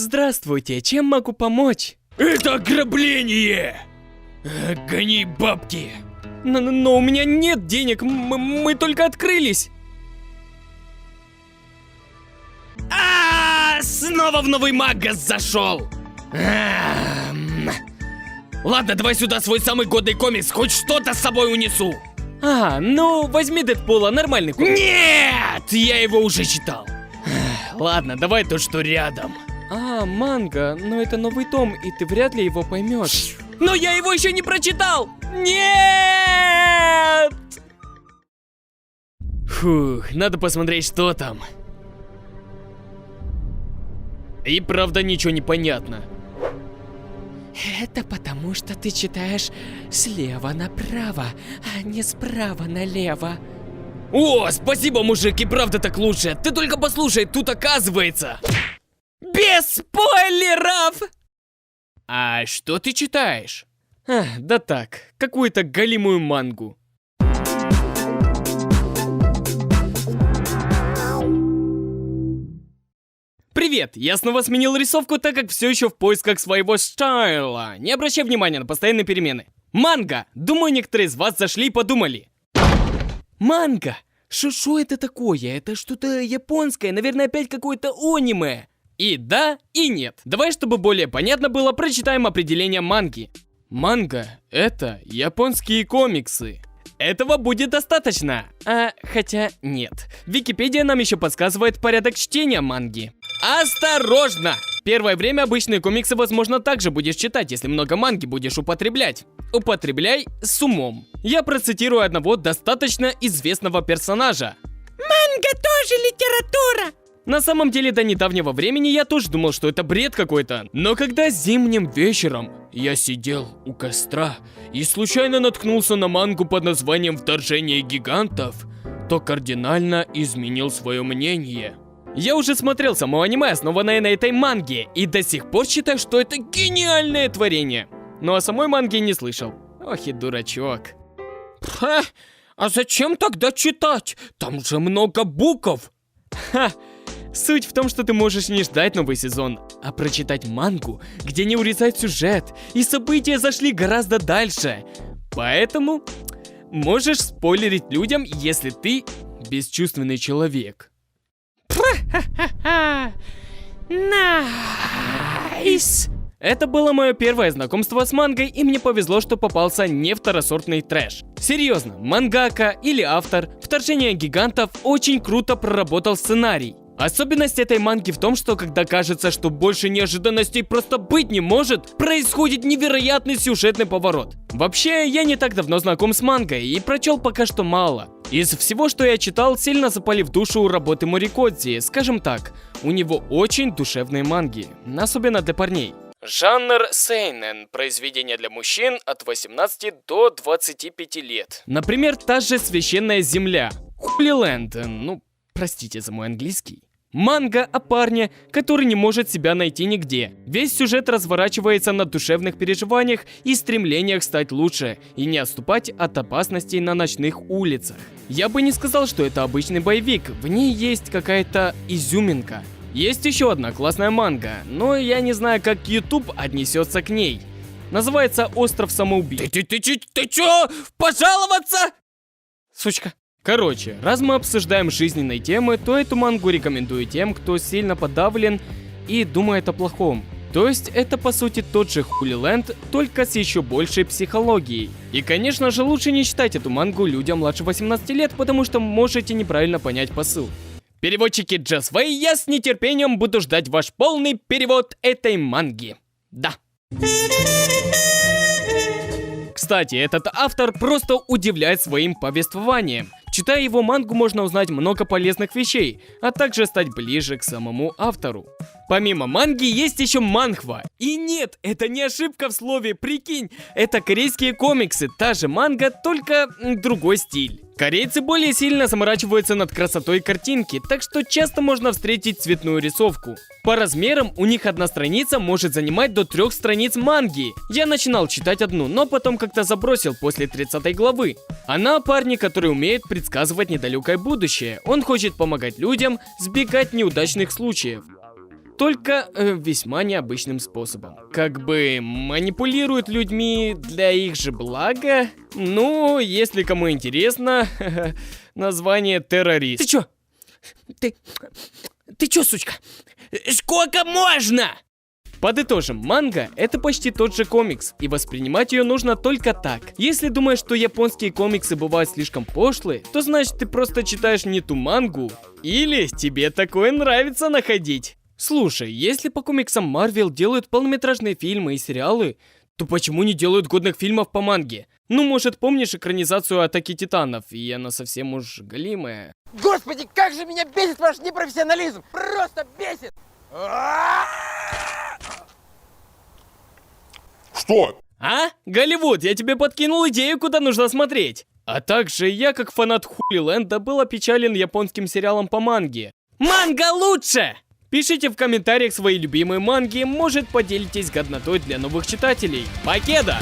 Здравствуйте, чем могу помочь? Это ограбление! Гони бабки! Но у меня нет денег, мы только открылись. Снова в новый магаз зашел! Ладно, давай сюда свой самый годный комикс, хоть что-то с собой унесу. Ну возьми Дэдпула, нормальный комикс. Нет, я его уже читал. Ладно, давай то, что рядом. Манга, но это новый том, и ты вряд ли его поймешь. Но я его еще не прочитал! Нет! Фух, надо посмотреть, что там. И правда ничего не понятно. Это потому, что ты читаешь слева направо, а не справа налево. О, спасибо, мужик, и правда так лучше. Ты только послушай, тут оказывается... Без спойлеров! А что ты читаешь? Да так, какую-то галимую мангу. Привет, я снова сменил рисовку, так как все еще в поисках своего стайла. Не обращай внимания на постоянные перемены. Манга! Думаю, некоторые из вас зашли и подумали. Манга? Шо это такое? Это что-то японское, наверное, опять какое-то аниме. И да, и нет. Давай, чтобы более понятно было, прочитаем определение манги. Манга — это японские комиксы. Этого будет достаточно. Хотя нет. Википедия нам еще подсказывает порядок чтения манги. Осторожно! Первое время обычные комиксы, возможно, также будешь читать, если много манги будешь употреблять. Употребляй с умом. Я процитирую одного достаточно известного персонажа. Манга тоже литература! На самом деле, до недавнего времени я тоже думал, что это бред какой-то. Но когда зимним вечером я сидел у костра и случайно наткнулся на мангу под названием «Вторжение гигантов», то кардинально изменил свое мнение. Я уже смотрел само аниме, основанное на этой манге, и до сих пор считаю, что это гениальное творение. Но о самой манге не слышал. Ох и дурачок. А зачем тогда читать? Там же много букв. Суть в том, что ты можешь не ждать новый сезон, а прочитать мангу, где не урезать сюжет, и события зашли гораздо дальше. Поэтому можешь спойлерить людям, если ты бесчувственный человек. Найс! Это было мое первое знакомство с мангой, и мне повезло, что попался не второсортный трэш. Серьезно, мангака или автор «Вторжение гигантов» очень круто проработал сценарий. Особенность этой манги в том, что когда кажется, что больше неожиданностей просто быть не может, происходит невероятный сюжетный поворот. Вообще, я не так давно знаком с мангой и прочел пока что мало. Из всего, что я читал, сильно запали в душу работы Морикодзи, скажем так. У него очень душевные манги, особенно для парней. Жанр сейнэн, произведение для мужчин от 18 до 25 лет. Например, та же «Священная земля», Хулиленд, простите за мой английский. Манга о парне, который не может себя найти нигде. Весь сюжет разворачивается на душевных переживаниях и стремлениях стать лучше и не отступать от опасностей на ночных улицах. Я бы не сказал, что это обычный боевик, в ней есть какая-то изюминка. Есть еще одна классная манга, но я не знаю, как YouTube отнесется к ней. Называется «Остров самоубийц». Ты чё? Пожаловаться? Сучка. Короче, раз мы обсуждаем жизненные темы, то эту мангу рекомендую тем, кто сильно подавлен и думает о плохом. То есть это по сути тот же Хулиленд, только с еще большей психологией. И конечно же лучше не читать эту мангу людям младше 18 лет, потому что можете неправильно понять посыл. Переводчики Джасвей, я с нетерпением буду ждать ваш полный перевод этой манги. Да. Кстати, этот автор просто удивляет своим повествованием. Читая его мангу, можно узнать много полезных вещей, а также стать ближе к самому автору. Помимо манги есть еще манхва. И нет, это не ошибка в слове, прикинь, это корейские комиксы, та же манга, только другой стиль. Корейцы более сильно заморачиваются над красотой картинки, так что часто можно встретить цветную рисовку. По размерам у них одна страница может занимать до 3 страниц манги. Я начинал читать одну, но потом как-то забросил после 30 главы. Она о парне, который умеет предсказывать недалекое будущее. Он хочет помогать людям, избегать неудачных случаев. только весьма необычным способом. Как бы манипулируют людьми для их же блага. Ну, если кому интересно, название террорист. Ты чё? Ты чё, сучка? Сколько можно? Подытожим, манга — это почти тот же комикс, и воспринимать ее нужно только так. Если думаешь, что японские комиксы бывают слишком пошлые, то значит ты просто читаешь не ту мангу, или тебе такое нравится находить. Слушай, если по комиксам Marvel делают полнометражные фильмы и сериалы, то почему не делают годных фильмов по манге? Ну, может, помнишь экранизацию Атаки Титанов, и она совсем уж галимая. Господи, как же меня бесит ваш непрофессионализм! Просто бесит! Что? А? Голливуд, я тебе подкинул идею, куда нужно смотреть. А также я, как фанат Хули-ленда, был опечален японским сериалом по манге. Манга лучше! Пишите в комментариях свои любимые манги, может поделитесь годнотой для новых читателей. Покеда!